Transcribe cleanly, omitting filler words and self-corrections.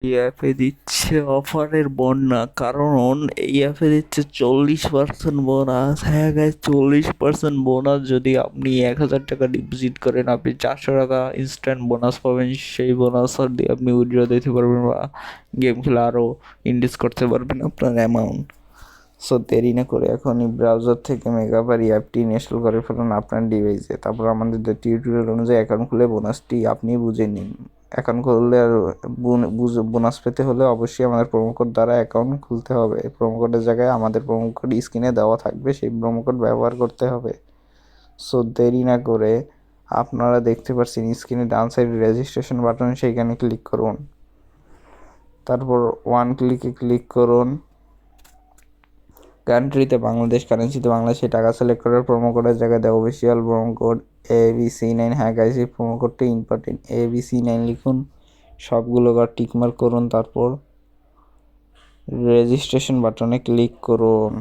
এই অ্যাপে দিচ্ছে অফারের বন্যা, কারণ এই অ্যাপে দিচ্ছে 40% বোনাস। হ্যাঁ গাইস, 40% বোনাস। যদি আপনি 1,000 টাকা ডিপোজিট করেন, আপনি 400 টাকা ইনস্ট্যান্ট বোনাস পাবেন। সেই বোনাস দিয়ে আপনি উইথড্র দিতে পারবেন বা গেম খেলে আরও ইনক্রিজ করতে পারবেন আপনার অ্যামাউন্ট। সো দেরি না করে এখনই ব্রাউজার থেকে মেগাবারি অ্যাপটি ইনস্টল করে ফেলুন আপনার ডিভাইসে। তারপর আমাদের টিউটোরিয়াল অনুযায়ী অ্যাকাউন্ট খুলে বোনাসটি আপনি বুঝে নিন। অ্যাকাউন্ট খুললে আর বোনাস পেতে হলে অবশ্যই আমাদের প্রোমো কোড দ্বারা অ্যাকাউন্ট খুলতে হবে। প্রোমো কোডের জায়গায় আমাদের প্রোমো কোড স্ক্রিনে দেওয়া থাকবে, সেই প্রোমো কোড ব্যবহার করতে হবে। সো দেরি না করে আপনারা দেখতে পাচ্ছেন স্ক্রিনে ডান সাইডে রেজিস্ট্রেশন বাটন, সেইখানে ক্লিক করুন। তারপর ওয়ান ক্লিকে ক্লিক করুন। কান্ট্রিতে বাংলাদেশ, কারেন্সিতে বাংলাদেশে টাকা সিলেক্ট করার প্রোমো কোডের জায়গায় দেয় অফিসিয়াল প্রোমো কোড ABC9। হ্যাঁ গাইস, এই প্রোমো কোডটি ইম্পর্টেন্ট। ABC9 লিখুন, সবগুলো টিকমার্ক করুন, তারপর রেজিস্ট্রেশন বাটনে ক্লিক করুন।